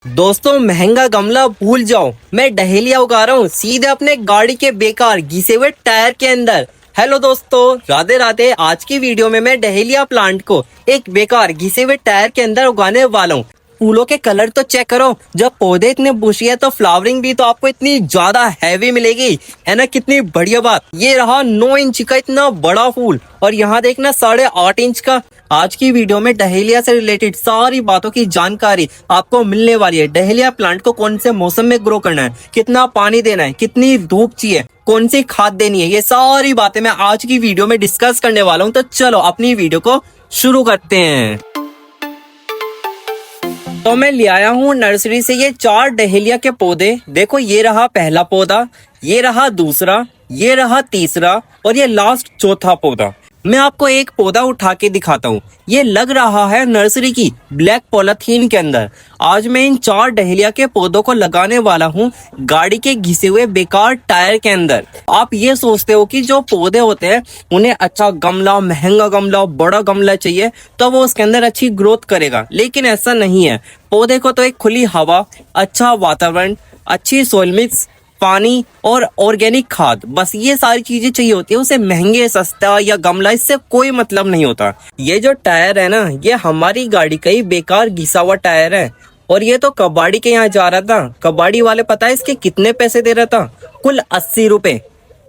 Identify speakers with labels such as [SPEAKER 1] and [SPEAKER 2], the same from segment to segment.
[SPEAKER 1] दोस्तों महंगा गमला भूल जाओ, मैं डहेलिया उगा रहा हूँ सीधे अपने गाड़ी के बेकार घिसे हुए टायर के अंदर। हेलो दोस्तों, राधे राधे। आज की वीडियो में मैं डहेलिया प्लांट को एक बेकार घिसे हुए टायर के अंदर उगाने वाला हूँ। फूलों के कलर तो चेक करो, जब पौधे इतने बुशी है तो फ्लावरिंग भी तो आपको इतनी ज्यादा हैवी मिलेगी, है ना। कितनी बढ़िया बात। ये रहा 9 इंच का इतना बड़ा फूल और यहाँ देखना 8.5 इंच का। आज की वीडियो में डहेलिया से रिलेटेड सारी बातों की जानकारी आपको मिलने वाली है। डहेलिया प्लांट को कौन से मौसम में ग्रो करना है, कितना पानी देना है, कितनी धूप चाहिए, कौन सी खाद देनी है, ये सारी बातें मैं आज की वीडियो में डिस्कस करने वाला हूँ। तो चलो अपनी वीडियो को शुरू करते हैं। तो मैं ले आया हूँ नर्सरी से ये 4 डहेलिया के पौधे। देखो, ये रहा पहला पौधा, ये रहा दूसरा, ये रहा तीसरा और ये लास्ट चौथा पौधा। मैं आपको एक पौधा उठा के दिखाता हूँ। ये लग रहा है नर्सरी की ब्लैक पॉलिथीन के अंदर। आज मैं इन 4 डहेलिया के पौधों को लगाने वाला हूँ गाड़ी के घिसे हुए बेकार टायर के अंदर। आप ये सोचते हो कि जो पौधे होते हैं उन्हें अच्छा गमला, महंगा गमला, बड़ा गमला चाहिए तो वो उसके अंदर अच्छी ग्रोथ करेगा, लेकिन ऐसा नहीं है। पौधे को तो एक खुली हवा, अच्छा वातावरण, अच्छी सोइल मिक्स, पानी और ऑर्गेनिक खाद, बस ये सारी चीजें चाहिए होती है। उसे महंगे, सस्ता या गमला, इससे कोई मतलब नहीं होता। ये जो टायर है ना, ये हमारी गाड़ी का ही बेकार घिसा हुआ टायर है। और ये तो कबाड़ी के यहाँ जा रहा था। कबाड़ी वाले पता है इसके कितने पैसे दे रहा था? कुल 80 रुपए।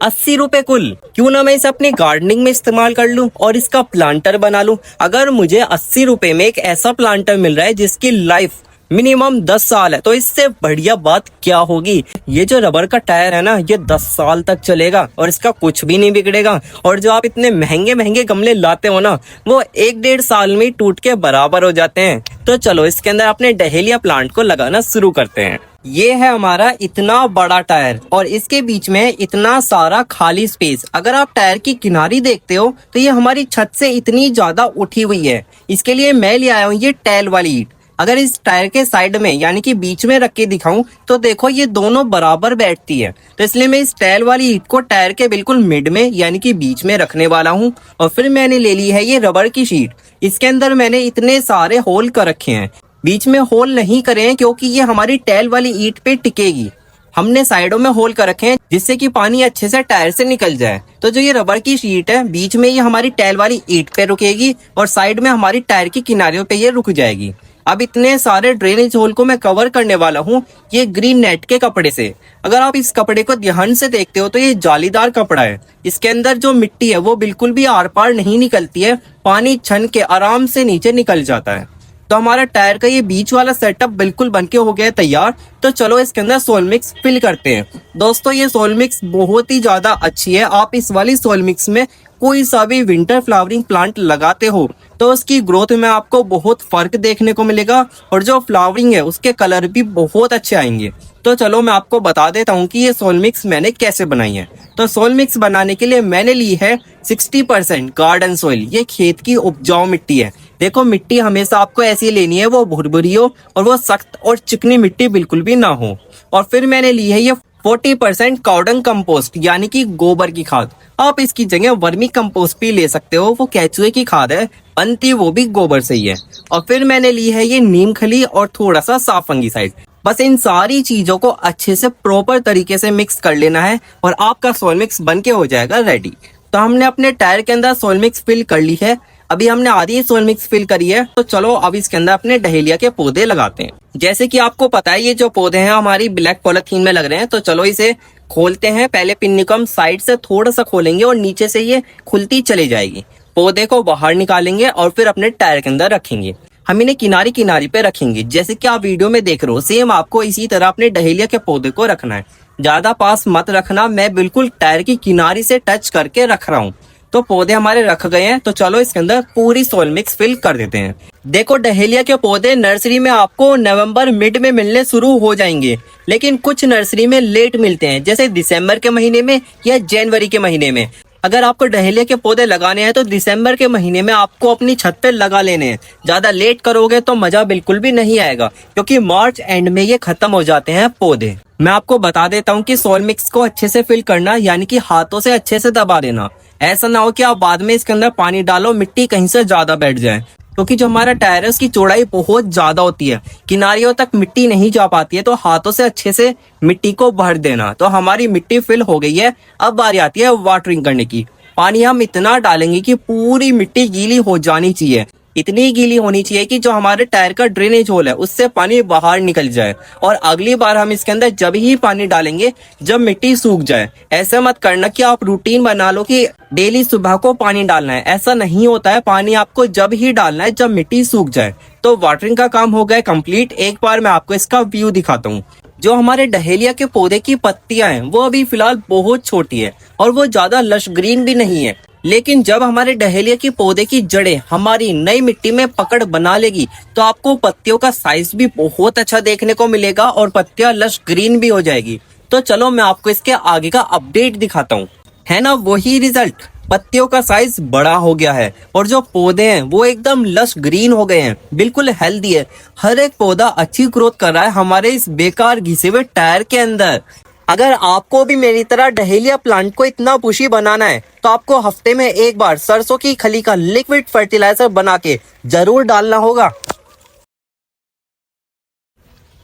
[SPEAKER 1] 80 रुपए कुल। क्यों ना मैं इसे अपनी गार्डनिंग में इस्तेमाल कर लूं और इसका प्लांटर बना लूं। अगर मुझे 80 रुपए में एक ऐसा प्लांटर मिल रहा है जिसकी लाइफ मिनिमम 10 साल है, तो इससे बढ़िया बात क्या होगी। ये जो रबर का टायर है ना, ये 10 साल तक चलेगा और इसका कुछ भी नहीं बिगड़ेगा। और जो आप इतने महंगे महंगे गमले लाते हो ना, वो 1-1.5 साल में टूट के बराबर हो जाते हैं। तो चलो इसके अंदर अपने डहेलिया प्लांट को लगाना शुरू करते हैं। ये है हमारा इतना बड़ा टायर और इसके बीच में इतना सारा खाली स्पेस। अगर आप टायर की किनारी देखते हो तो ये हमारी छत से इतनी ज्यादा उठी हुई है। इसके लिए मैं ले आया हूँ ये टैल वाली ईंट। अगर इस टायर के साइड में यानी कि बीच में रख के दिखाऊं तो देखो ये दोनों बराबर बैठती है। तो इसलिए मैं इस टैल वाली ईंट को टायर के बिल्कुल मिड में यानी कि बीच में रखने वाला हूं। और फिर मैंने ले ली है ये रबर की शीट। इसके अंदर मैंने इतने सारे होल कर रखे हैं। बीच में होल नहीं करे हैं क्योंकि ये हमारी टैल वाली ईंट पे टिकेगी। हमने साइडों में होल कर रखे हैं जिससे कि पानी अच्छे से टायर से निकल जाए। तो जो ये रबर की शीट है, बीच में ये हमारी टैल वाली ईंट पे रुकेगी और साइड में हमारी टायर की किनारियों पे ये रुक जाएगी। अब इतने सारे ड्रेनेज होल को मैं कवर करने वाला हूँ ये ग्रीन नेट के कपड़े से। अगर आप इस कपड़े को ध्यान से देखते हो तो ये जालीदार कपड़ा है। इसके अंदर जो मिट्टी है वो बिल्कुल भी आर पार नहीं निकलती है, पानी छन के आराम से नीचे निकल जाता है। तो हमारा टायर का ये बीच वाला सेटअप बिल्कुल बनके हो गया है तैयार। तो चलो इसके अंदर सोइल मिक्स फिल करते हैं। दोस्तों ये सोइल मिक्स बहुत ही ज्यादा अच्छी है। आप इस वाली सोइल मिक्स में कोई सा भी विंटर फ्लावरिंग प्लांट लगाते हो तो उसकी ग्रोथ में आपको बहुत फर्क देखने को मिलेगा और जो फ्लावरिंग है उसके कलर भी बहुत अच्छे आएंगे। तो चलो मैं आपको बता देता हूँ कि ये सोइल मिक्स मैंने कैसे बनाई है। तो सोइल मिक्स बनाने के लिए मैंने ली है 60% गार्डन सोइल। ये खेत की उपजाऊ मिट्टी है। देखो, मिट्टी हमेशा आपको ऐसी लेनी है वो भुरभुरी हो और वो सख्त और चिकनी मिट्टी बिल्कुल भी ना हो। और फिर मैंने ली है ये 40% काउडंग कंपोस्ट यानी कि गोबर की खाद। आप इसकी जगह वर्मी कंपोस्ट भी ले सकते हो, वो केचुए की खाद है, बनती वो भी गोबर से ही है। और फिर मैंने ली है ये नीम खली और थोड़ा सा साफ फंगीसाइड। बस इन सारी चीजों को अच्छे से प्रॉपर तरीके से मिक्स कर लेना है और आपका सोइल मिक्स बनके हो जाएगा रेडी। तो हमने अपने टायर के अंदर सोइल मिक्स फिल कर ली है। अभी हमने आधी सोइल मिक्स फिल करी है। तो चलो अब इसके अंदर अपने डहेलिया के पौधे लगाते हैं। जैसे कि आपको पता है ये जो पौधे हैं हमारी ब्लैक पॉलिथीन में लग रहे हैं। तो चलो इसे खोलते हैं। पहले पिन्नी को हम साइड से थोड़ा सा खोलेंगे और नीचे से ये खुलती चली जाएगी। पौधे को बाहर निकालेंगे और फिर अपने टायर के अंदर रखेंगे। हम इन्हें किनारी किनारी पे रखेंगे जैसे कि आप वीडियो में देख रहे हो। सेम आपको इसी तरह अपने डहेलिया के पौधे को रखना है। ज्यादा पास मत रखना, मैं बिल्कुल टायर की किनारी से टच करके रख रहा हूँ। तो पौधे हमारे रख गए हैं। तो चलो इसके अंदर पूरी सोइल मिक्स फिल कर देते हैं। देखो, डहेलिया के पौधे नर्सरी में आपको नवंबर मिड में मिलने शुरू हो जाएंगे, लेकिन कुछ नर्सरी में लेट मिलते हैं, जैसे दिसंबर के महीने में या जनवरी के महीने में। अगर आपको डहेलिया के पौधे लगाने हैं तो दिसंबर के महीने में आपको अपनी छत पे लगा लेने हैं। ज्यादा लेट करोगे तो मजा बिल्कुल भी नहीं आएगा क्योंकि मार्च एंड में ये खत्म हो जाते हैं पौधे। मैं आपको बता देता हूँ कि सोइल मिक्स को अच्छे से फिल करना यानी कि हाथों से अच्छे से दबा देना। ऐसा ना हो कि आप बाद में इसके अंदर पानी डालो, मिट्टी कहीं से ज्यादा बैठ जाए। क्योंकि जो हमारा टायर है उसकी चौड़ाई बहुत ज्यादा होती है, किनारियों तक मिट्टी नहीं जा पाती है, तो हाथों से अच्छे से मिट्टी को भर देना। तो हमारी मिट्टी फिल हो गई है। अब बारी आती है वाटरिंग करने की। पानी हम इतना डालेंगे कि पूरी मिट्टी गीली हो जानी चाहिए, इतनी गीली होनी चाहिए कि जो हमारे टायर का ड्रेनेज होल है उससे पानी बाहर निकल जाए। और अगली बार हम इसके अंदर जब ही पानी डालेंगे जब मिट्टी सूख जाए। ऐसे मत करना कि आप रूटीन बना लो कि डेली सुबह को पानी डालना है, ऐसा नहीं होता है। पानी आपको जब ही डालना है जब मिट्टी सूख जाए। तो वाटरिंग का काम हो गया कंप्लीट। एक बार मैं आपको इसका व्यू दिखाता हूँ। जो हमारे डहेलिया के पौधे की पत्तियां हैं वो अभी फिलहाल बहुत छोटी है और वो ज्यादा लश ग्रीन भी नहीं है, लेकिन जब हमारे डहेलिया की पौधे की जड़ें हमारी नई मिट्टी में पकड़ बना लेगी तो आपको पत्तियों का साइज भी बहुत अच्छा देखने को मिलेगा और पत्तियां लश ग्रीन भी हो जाएगी। तो चलो मैं आपको इसके आगे का अपडेट दिखाता हूँ। है ना वही रिजल्ट, पत्तियों का साइज बड़ा हो गया है और जो पौधे हैं वो एकदम लश ग्रीन हो गए हैं, बिल्कुल हेल्दी है। हर एक पौधा अच्छी ग्रोथ कर रहा है हमारे इस बेकार घिसे हुए टायर के अंदर। अगर आपको भी मेरी तरह डहेलिया प्लांट को इतना बुशी बनाना है तो आपको हफ्ते में एक बार सरसों की खली का लिक्विड फर्टिलाइजर बना के जरूर डालना होगा।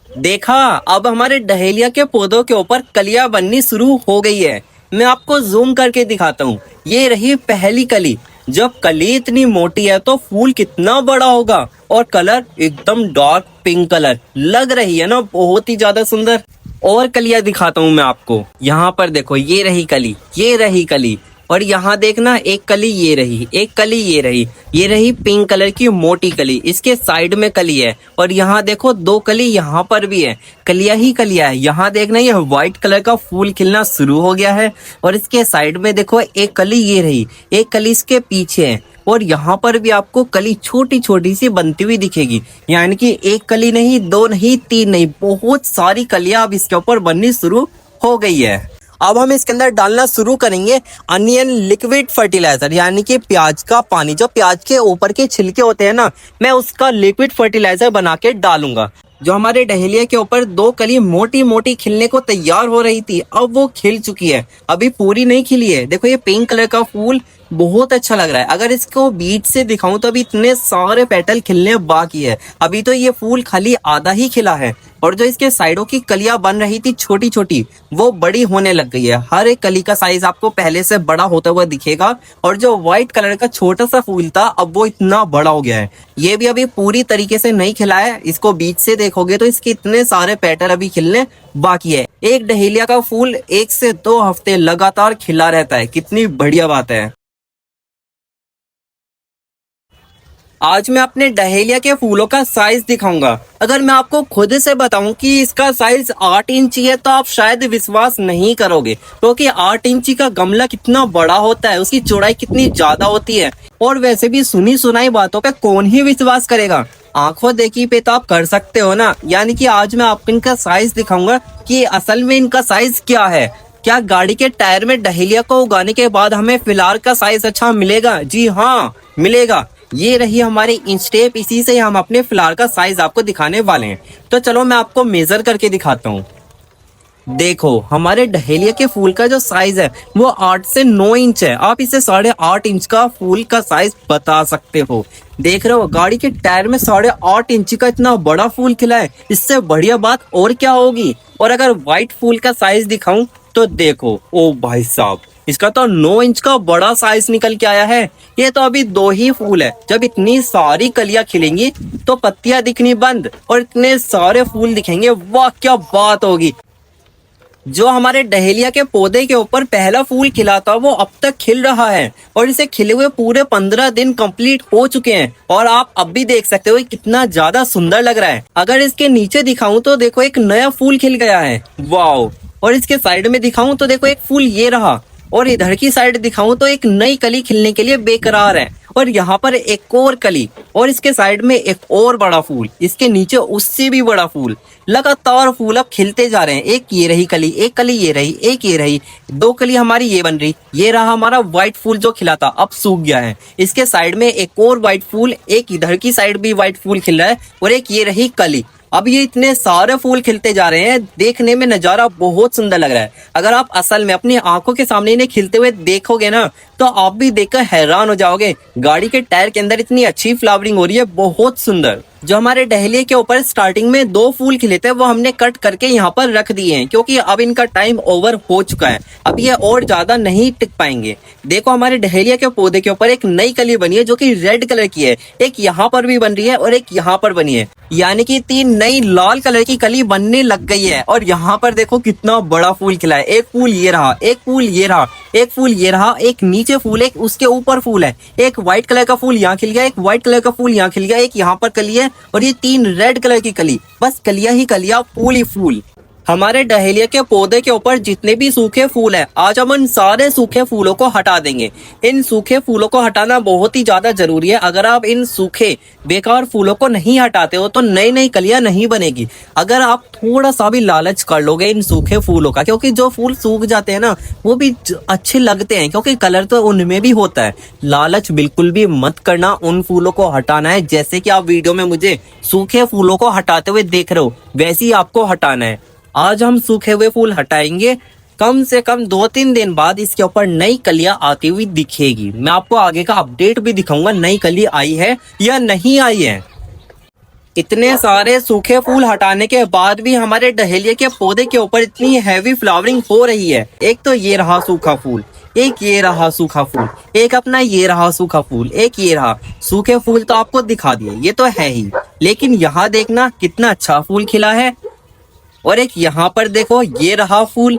[SPEAKER 1] देखा, अब हमारे डहेलिया के पौधों के ऊपर कलियां बननी शुरू हो गई है। मैं आपको जूम करके दिखाता हूँ। ये रही पहली कली। जब कली इतनी मोटी है तो फूल कितना बड़ा होगा, और कलर एकदम डार्क पिंक कलर लग रही है ना, बहुत ही ज्यादा सुंदर। और कलियां दिखाता हूँ मैं आपको। यहाँ पर देखो, ये रही कली, ये रही कली, और यहाँ देखना एक कली ये रही, एक कली ये रही पिंक कलर की मोटी कली। इसके साइड में कली है और यहाँ देखो दो कली यहाँ पर भी है। कलियां ही कलियां है। यहाँ देखना ये व्हाइट कलर का फूल खिलना शुरू हो गया है और इसके साइड में देखो एक कली ये रही, एक कली इसके पीछे है और यहाँ पर भी आपको कली छोटी छोटी सी बनती हुई दिखेगी। यानी कि एक कली नहीं, दो नहीं, तीन नहीं, बहुत सारी कलियां अब इसके ऊपर बननी शुरू हो गई है। अब हम इसके अंदर डालना शुरू करेंगे अनियन लिक्विड फर्टिलाइजर, यानी कि प्याज का पानी। जो प्याज के ऊपर के छिलके होते हैं ना, मैं उसका लिक्विड फर्टिलाइजर बना के डालूंगा। जो हमारे डहेलिया के ऊपर दो कली मोटी मोटी खिलने को तैयार हो रही थी, अब वो खिल चुकी है, अभी पूरी नहीं खिली है। देखो ये पिंक कलर का फूल बहुत अच्छा लग रहा है। अगर इसको बीच से दिखाऊं तो अभी इतने सारे पेटल खिलने बाकी है। अभी तो ये फूल खाली आधा ही खिला है और जो इसके साइडों की कलियां बन रही थी छोटी छोटी, वो बड़ी होने लग गई है। हर एक कली का साइज आपको पहले से बड़ा होता हुआ दिखेगा और जो व्हाइट कलर का छोटा सा फूल था अब वो इतना बड़ा हो गया है। ये भी अभी पूरी तरीके से नहीं खिला है। इसको बीच से देखोगे तो इसके इतने सारे पेटल अभी खिलने बाकी है। एक डहेलिया का फूल 1 से 2 हफ्ते लगातार खिला रहता है, कितनी बढ़िया बात है। आज मैं अपने डहेलिया के फूलों का साइज दिखाऊंगा। अगर मैं आपको खुद से बताऊं कि इसका साइज 8 इंची है तो आप शायद विश्वास नहीं करोगे, क्योंकि 8 इंची का गमला कितना बड़ा होता है, उसकी चौड़ाई कितनी ज्यादा होती है। और वैसे भी सुनी सुनाई बातों पे कौन ही विश्वास करेगा, आंखों देखी पे तो आप कर सकते हो ना। यानी कि आज मैं आपको इनका साइज दिखाऊंगा कि असल में इनका साइज क्या है। क्या गाड़ी के टायर में डहेलिया को उगाने के बाद हमें फिलहाल का साइज अच्छा मिलेगा? जी हाँ, मिलेगा। ये रही हमारी इंचटेप, इसी से हम अपने फ्लावर का साइज आपको दिखाने वाले हैं। तो चलो मैं आपको मेजर करके दिखाता हूँ। देखो हमारे डहेलिया के फूल का जो साइज है वो 8 से 9 इंच है। आप इसे 8.5 इंच का फूल का साइज बता सकते हो। देख रहे हो गाड़ी के टायर में 8.5 इंच का इतना बड़ा फूल खिला है, इससे बढ़िया बात और क्या होगी। और अगर व्हाइट फूल का साइज दिखाऊं तो देखो, ओ भाई साहब, इसका तो 9 इंच का बड़ा साइज निकल के आया है। ये तो अभी 2 ही फूल है। जब इतनी सारी कलियां खिलेंगी तो पत्तियां दिखनी बंद और इतने सारे फूल दिखेंगे, वाह क्या बात होगी। जो हमारे डहेलिया के पौधे के ऊपर पहला फूल खिला था वो अब तक खिल रहा है और इसे खिले हुए पूरे 15 दिन कंप्लीट हो चुके हैं और आप अब भी देख सकते हो कितना ज्यादा सुंदर लग रहा है। अगर इसके नीचे दिखाऊं तो देखो एक नया फूल खिल गया है, वाओ। और इसके साइड में दिखाऊं तो देखो एक फूल ये रहा और इधर की साइड दिखाऊं तो एक नई कली खिलने के लिए बेकरार है और यहाँ पर एक और कली और इसके साइड में एक और बड़ा फूल, इसके नीचे उससे भी बड़ा फूल। लगातार फूल अब खिलते जा रहे हैं। एक ये रही कली, एक कली ये रही, एक ये रही, 2 कली हमारी ये बन रही। ये रहा हमारा व्हाइट फूल जो खिला था, अब सूख गया है। इसके साइड में एक और व्हाइट फूल, एक इधर की साइड भी व्हाइट फूल खिल रहा है और एक ये रही कली। अब ये इतने सारे फूल खिलते जा रहे हैं, देखने में नजारा बहुत सुंदर लग रहा है। अगर आप असल में अपनी आंखों के सामने इन्हें खिलते हुए देखोगे ना तो आप भी देखकर हैरान हो जाओगे। गाड़ी के टायर के अंदर इतनी अच्छी फ्लावरिंग हो रही है, बहुत सुंदर। जो हमारे डहेलिया के ऊपर स्टार्टिंग में 2 फूल खिले थे वो हमने कट करके यहाँ पर रख दिए हैं, क्योंकि अब इनका टाइम ओवर हो चुका है, अब ये और ज्यादा नहीं टिक पाएंगे। देखो हमारे डहेलिया के पौधे के ऊपर एक नई कली बनी है जो कि रेड कलर की है, एक यहाँ पर भी बन रही है और एक यहाँ पर बनी है, यानी कि 3 नई लाल कलर की कली बनने लग गई है। और यहाँ पर देखो कितना बड़ा फूल खिला है। एक फूल ये रहा, एक फूल ये रहा, एक फूल ये रहा, एक नीचे फूल, एक उसके ऊपर फूल है, एक व्हाइट कलर का फूल यहाँ खिल गया, एक व्हाइट कलर का फूल यहाँ खिल गया, एक यहाँ पर कली है और ये 3 रेड कलर की कली। बस कलियां ही कलियां, फूल ही फूल। हमारे डहेलिया के पौधे के ऊपर जितने भी सूखे फूल हैं, आज हम इन सारे सूखे फूलों को हटा देंगे। इन सूखे फूलों को हटाना बहुत ही ज्यादा जरूरी है। अगर आप इन सूखे बेकार फूलों को नहीं हटाते हो तो नई नई कलियां नहीं बनेगी। अगर आप थोड़ा सा भी लालच कर लोगे इन सूखे फूलों का, क्योंकि जो फूल सूख जाते हैं ना वो भी अच्छे लगते हैं, क्योंकि कलर तो उनमें भी होता है। लालच बिल्कुल भी मत करना, उन फूलों को हटाना है। जैसे कि आप वीडियो में मुझे सूखे फूलों को हटाते हुए देख रहे हो, वैसे ही आपको हटाना है। आज हम सूखे हुए फूल हटाएंगे, कम से कम 2-3 दिन बाद इसके ऊपर नई कलियां आती हुई दिखेगी। मैं आपको आगे का अपडेट भी दिखाऊंगा, नई कली आई है या नहीं आई है। इतने सारे सूखे फूल हटाने के बाद भी हमारे डहेलिया के पौधे के ऊपर इतनी हैवी फ्लावरिंग हो रही है। एक तो ये रहा सूखा फूल, एक ये रहा सूखा फूल, एक अपना ये रहा सूखा फूल, एक ये रहा। सूखे फूल तो आपको दिखा दिए, ये तो है ही, लेकिन यहाँ देखना कितना अच्छा फूल खिला है। और एक यहाँ पर देखो, ये रहा फूल,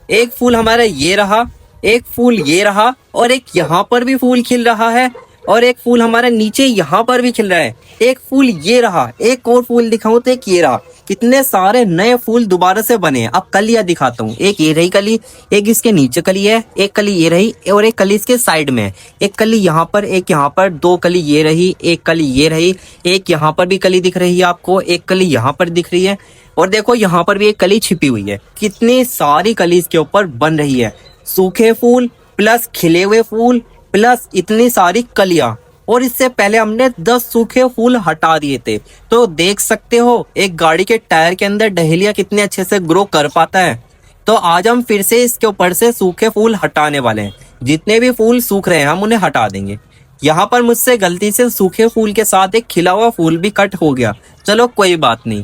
[SPEAKER 1] एक फूल हमारा ये रहा, एक फूल ये रहा, और एक यहाँ पर भी फूल खिल रहा है, और एक फूल हमारा नीचे यहाँ पर भी खिल रहा है। एक फूल ये रहा, एक और फूल दिखाऊं तो एक ये रहा। कितने सारे नए फूल दोबारा से बने। अब कलियां दिखाता हूँ। एक ये रही कली, एक इसके नीचे कली है, एक कली ये रही और एक कली इसके साइड में है। एक कली यहाँ पर, एक यहाँ पर, 2 कली ये रही, एक कली ये रही, एक यहाँ पर भी कली दिख रही है आपको, एक कली यहाँ पर दिख रही है, और देखो यहाँ पर भी एक कली छिपी हुई है। कितनी सारी कली इसके ऊपर बन रही है। सूखे फूल प्लस खिले हुए फूल प्लस इतनी सारी कलियां। और इससे पहले हमने 10 सूखे फूल हटा दिए थे। तो देख सकते हो एक गाड़ी के टायर के अंदर डहेलिया कितने अच्छे से ग्रो कर पाता है। तो आज हम फिर से इसके ऊपर से सूखे फूल हटाने वाले हैं। जितने भी फूल सूख रहे हैं हम उन्हें हटा देंगे। यहाँ पर मुझसे गलती से सूखे फूल के साथ एक खिला हुआ फूल भी कट हो गया, चलो कोई बात नहीं।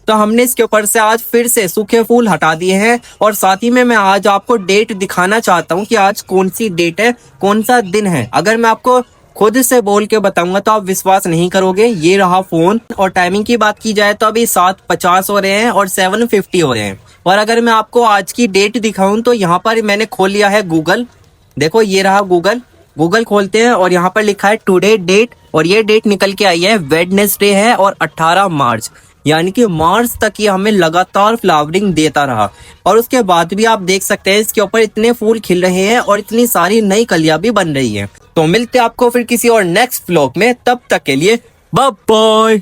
[SPEAKER 1] तो हमने इसके ऊपर से आज फिर से सूखे फूल हटा दिए हैं। और साथ ही में मैं आज आपको डेट दिखाना चाहता हूँ कि आज कौन सी डेट है, कौन सा दिन है। अगर मैं आपको खुद से बोल के बताऊंगा तो आप विश्वास नहीं करोगे। ये रहा फोन, और टाइमिंग की बात की जाए तो अभी 7:50 हो रहे हैं और 7:50 हो रहे हैं। और अगर मैं आपको आज की डेट दिखाऊं तो यहाँ पर मैंने खोल लिया है गूगल। देखो ये रहा गूगल खोलते हैं और यहाँ पर लिखा है टुडे डेट, और ये डेट निकल के आई है वेडनेसडे है और 18 मार्च, यानी कि मार्च तक ये हमें लगातार फ्लावरिंग देता रहा। और उसके बाद भी आप देख सकते हैं इसके ऊपर इतने फूल खिल रहे हैं और इतनी सारी नई कलियां भी बन रही हैं। तो मिलते हैं आपको फिर किसी और नेक्स्ट व्लॉग में, तब तक के लिए बाय बाय।